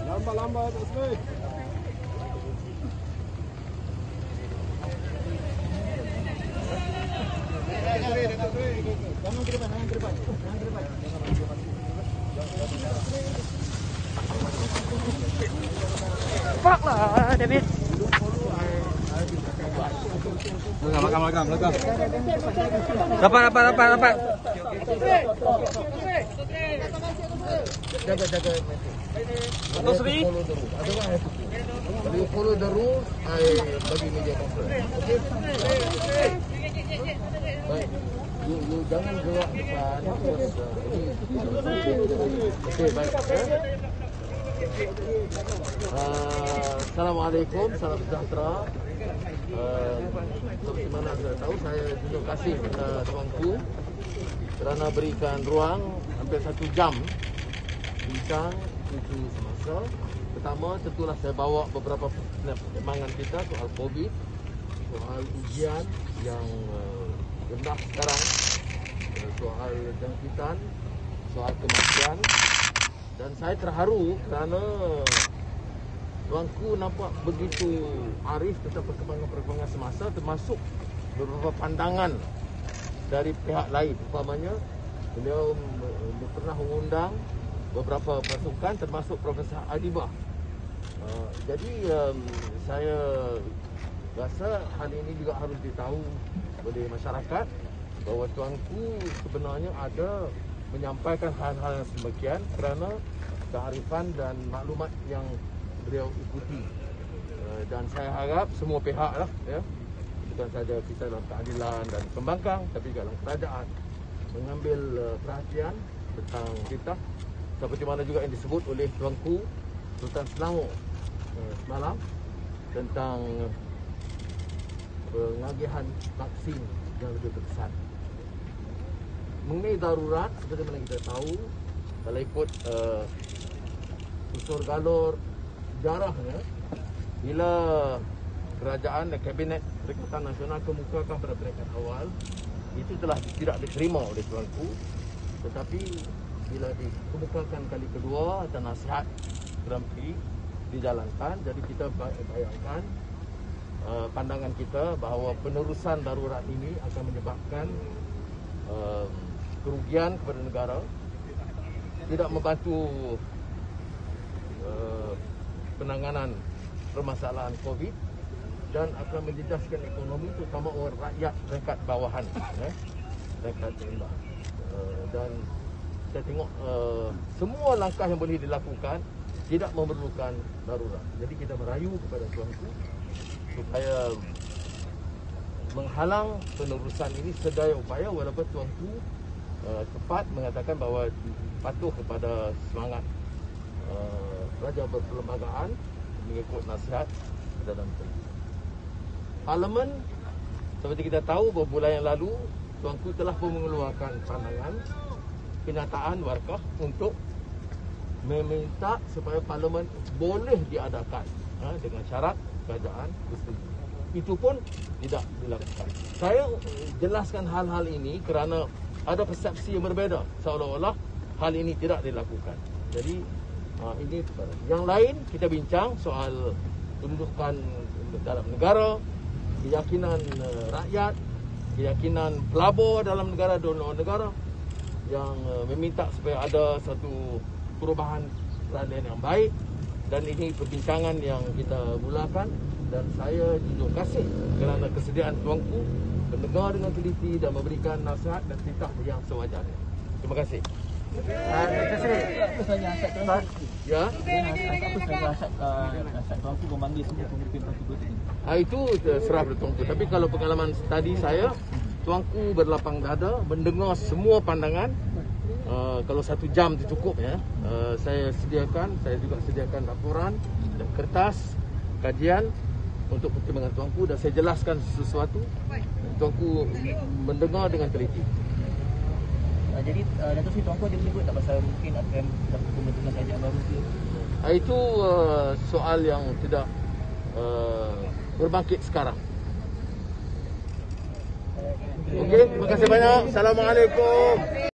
Lambat-lambat Usman. Jangan ke depan, jangan ke depan. Jangan ke depan. Fuck lah, David. Belakang. Dapat. Jaga. Atau Sri? Kalau you follow the rules, I bagi media conference. Okay? Baik. You jangan gerak depan. Okey, baik. Assalamualaikum, salam sejahtera. Seperti mana anda tahu, saya terima kasih kepada tuanku kerana berikan ruang hampir 1 jam bincang isu semasa. Pertama, tentulah saya bawa beberapa perkembangan kita soal COVID, soal ujian yang rendah sekarang, soal jangkitan, soal kematian. Dan saya terharu kerana tuanku nampak begitu arif tentang perkembangan semasa, termasuk beberapa pandangan dari pihak lain. Umpamanya, beliau pernah mengundang beberapa pasukan termasuk Profesor Adibah. Jadi saya rasa hal ini juga harus ditahu oleh masyarakat bahawa tuanku sebenarnya ada menyampaikan hal-hal yang demikian kerana kearifan dan maklumat yang beliau ikuti. Dan saya harap semua pihak lah, ya, bukan saja kita dalam keadilan dan pembangkang, tapi juga dalam kerajaan mengambil perhatian tentang kita, seperti mana juga yang disebut oleh tuanku Sultan Selangor semalam tentang pengagihan vaksin yang lebih berkesan. Mengenai darurat, seperti mana kita tahu, kalau ikut usul galur sejarahnya, bila kerajaan dan Kabinet Perikatan Nasional kemukakan pada peringkat awal, itu telah tidak diterima oleh tuanku. Tetapi bila dikemukakan kali kedua, dan nasihat Grand Prix dijalankan, jadi kita bayangkan pandangan kita bahawa penerusan darurat ini akan menyebabkan kerugian kepada negara, tidak membantu penanganan permasalahan COVID dan akan menjejaskan ekonomi, terutama orang rakyat peringkat bawahan, peringkat rendah. Dan saya tengok semua langkah yang boleh dilakukan tidak memerlukan darurat. Jadi kita merayu kepada tuanku supaya menghalang penerusan ini sedaya upaya, walaupun tuanku tepat mengatakan bahawa patuh kepada semangat Raja Berperlembagaan mengikut nasihat Perdana Menteri. Parlimen, seperti kita tahu, beberapa bulan yang lalu tuanku telah pun mengeluarkan pandangan kenyataan warkah untuk meminta supaya Parlimen boleh diadakan dengan syarat kerajaan bersetuju. Itu pun tidak dilakukan. Saya jelaskan hal-hal ini kerana ada persepsi yang berbeza, seolah-olah hal ini tidak dilakukan. Jadi ini yang lain, kita bincang soal kedudukan dalam negara, keyakinan rakyat, keyakinan pelabur dalam negara dan luar negara yang meminta supaya ada satu perubahan peralihan yang baik. Dan ini perbincangan yang kita mulakan, dan saya jujur kasih kerana kesediaan tuanku mendengar dengan teliti dan memberikan nasihat dan titah yang sewajarnya. Terima kasih. Terima kasih. Apa sahaja asyik tuanku? Ya. Apa sahaja asyik tuanku memanggil semua pemimpin parti politik ini? Itu serah pada tuanku. Tapi kalau pengalaman tadi saya, tuanku berlapang dada mendengar semua pandangan. Kalau 1 jam itu cukup, ya. Saya juga sediakan laporan dan kertas kajian untuk pertimbangan tuanku, dan saya jelaskan sesuatu. Tuanku mendengar dengan teliti. Jadi Datuk Seri, tuanku ada menyebut tak pasal mungkin akan dapat pembentukan kerajaan baru ke? Itu soal yang tidak berbangkit sekarang. Okey, terima kasih banyak. Assalamualaikum.